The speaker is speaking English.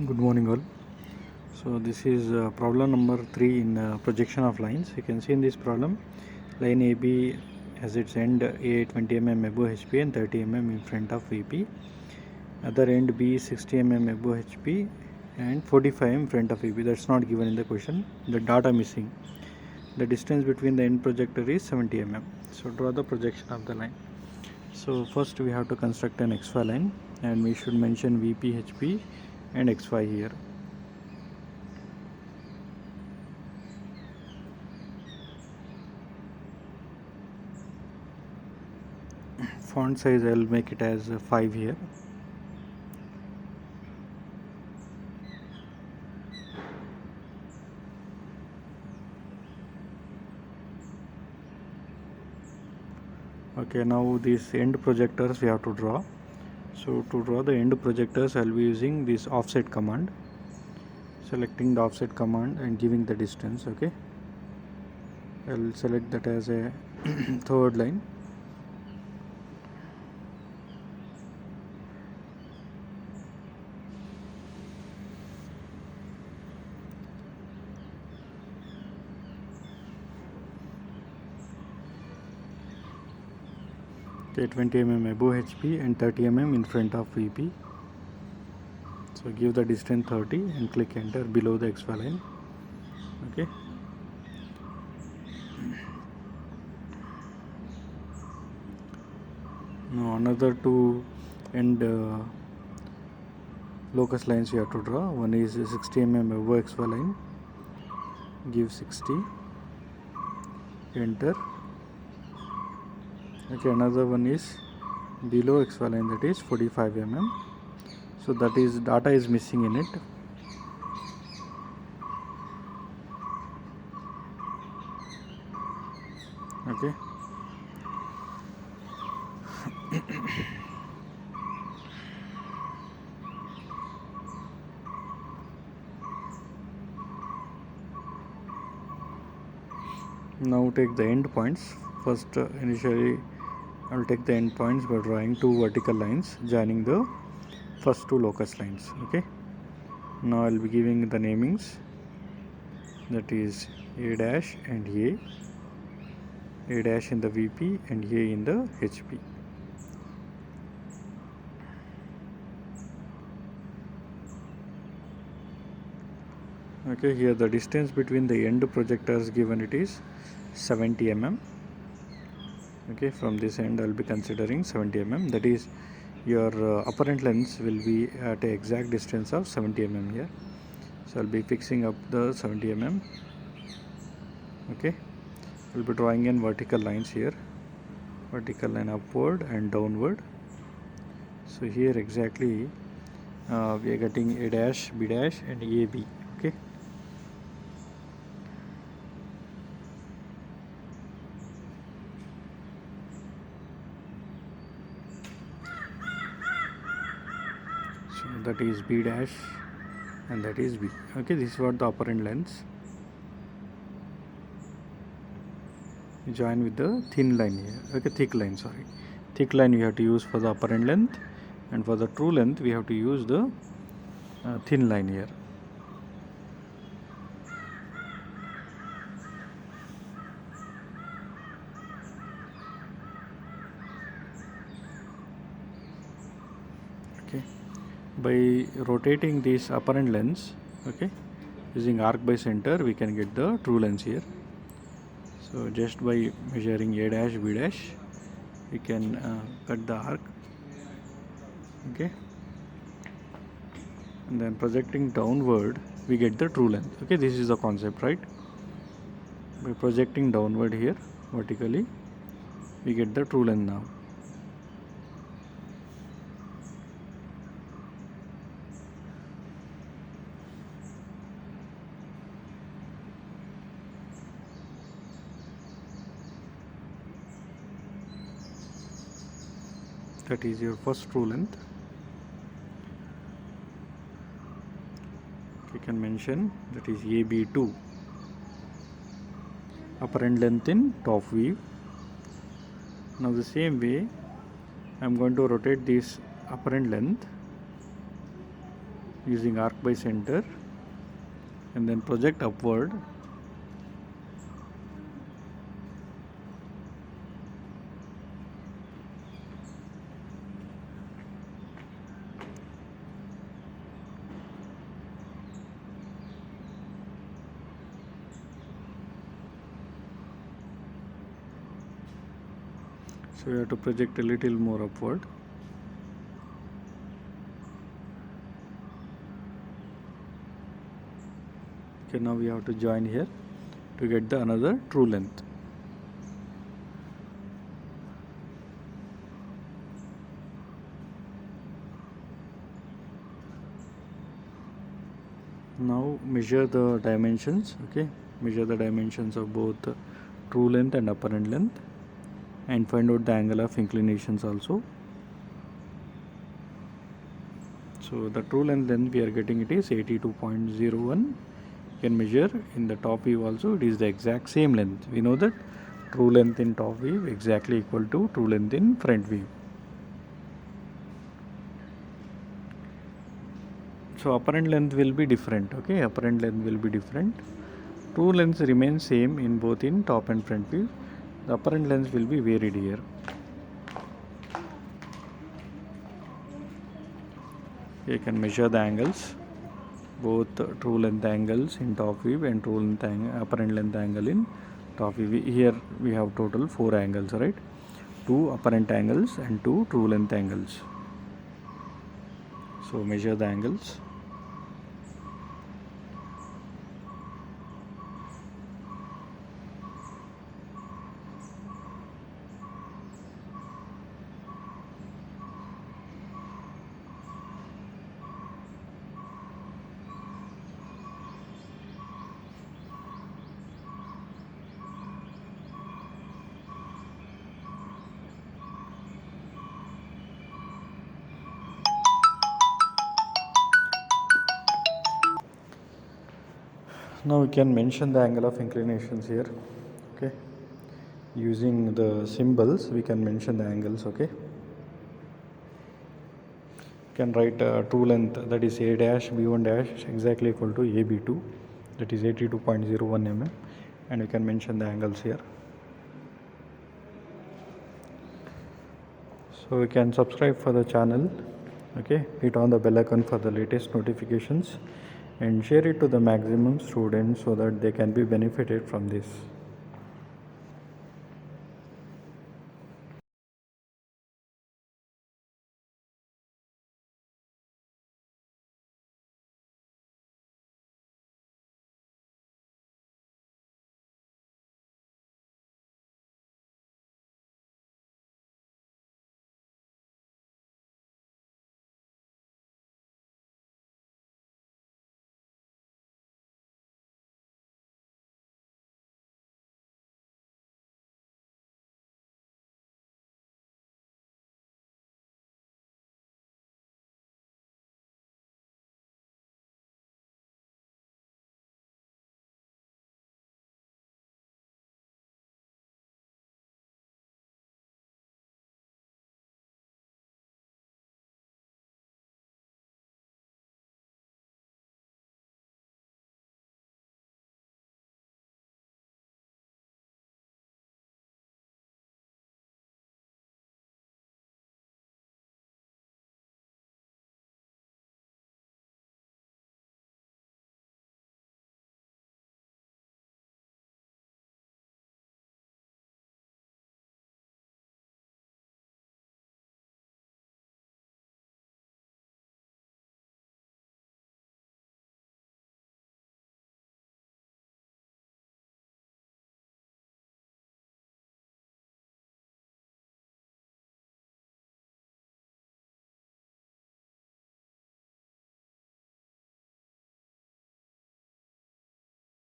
Good morning all. So this is problem number 3 in projection of lines. You can see in this problem line AB has its end A 20 mm above HP and 30 mm in front of VP. Other end B 60 mm above HP and 45 in front of VP. That's not given in the question. The data missing. The distance between the end projector is 70 mm. So draw the projection of the line. So first we have to construct an XY line and we should mention VP, HP and XY here. Font size I'll make it as 5 here. Okay, now these end projectors we have to draw. So to draw the end projectors I'll be using this offset command, selecting the offset command and giving the distance. Okay, I'll select that as a third line. Okay, 20 mm above HP and 30 mm in front of VP. So give the distance 30 and click enter below the XY line. Okay. Now another two end locus lines we have to draw. One is 60 mm above XY line. Give 60. Enter. Okay, another one is below XY line, that is 45 mm. So that is data is missing in it. Okay. Now take the end points. First initially I will take the end points by drawing two vertical lines joining the first two locus lines. Okay. Now I will be giving the namings, that is A dash and A dash in the VP and A in the HP. Okay, here the distance between the end projectors given it is 70 mm. Okay, from this end I will be considering 70 mm, that is your apparent lens will be at an exact distance of 70 mm here. So I will be fixing up the 70 mm. Okay, I will be drawing in vertical lines here, vertical line upward and downward. So here exactly we are getting A dash, B dash and AB. Okay. So that is B dash and that is B. Okay, this is what the apparent lens. Join with the thin line here. Okay, thick line, sorry. Thick line we have to use for the apparent length, and for the true length we have to use the thin line here. Okay, by rotating this apparent lens, okay, using arc by center we can get the true lens here. So just by measuring A dash, B dash, we can cut the arc. Okay, and then projecting downward we get the true length. Okay, this is the concept, right? By projecting downward here vertically we get the true length now. That is your first true length. You can mention that is AB2, apparent length in top view. Now the same way I am going to rotate this apparent length using arc by center and then project upward. So you have to project a little more upward. Okay, now we have to join here to get the another true length. Now measure the dimensions. Okay, measure the dimensions of both true length and apparent length, and find out the angle of inclinations also. So the true length we are getting it is 82.01. You can measure in the top view also, it is the exact same length. We know that true length in top view exactly equal to true length in front view. So apparent length will be different. Okay, apparent length will be different. True length remains same in both in top and front view. The apparent length will be varied here. You can measure the angles, both true length angles in top view and true length apparent length angle in top view. Here we have total 4 angles, right? 2 apparent angles and 2 true length angles. So measure the angles. Now we can mention the angle of inclinations here. Okay, using the symbols we can mention the angles. Okay, you can write true length, that is a dash b1 dash exactly equal to ab2, that is 82.01 mm, and we can mention the angles here. So you can subscribe for the channel. Okay, hit on the bell icon for the latest notifications and share it to the maximum students so that they can be benefited from this.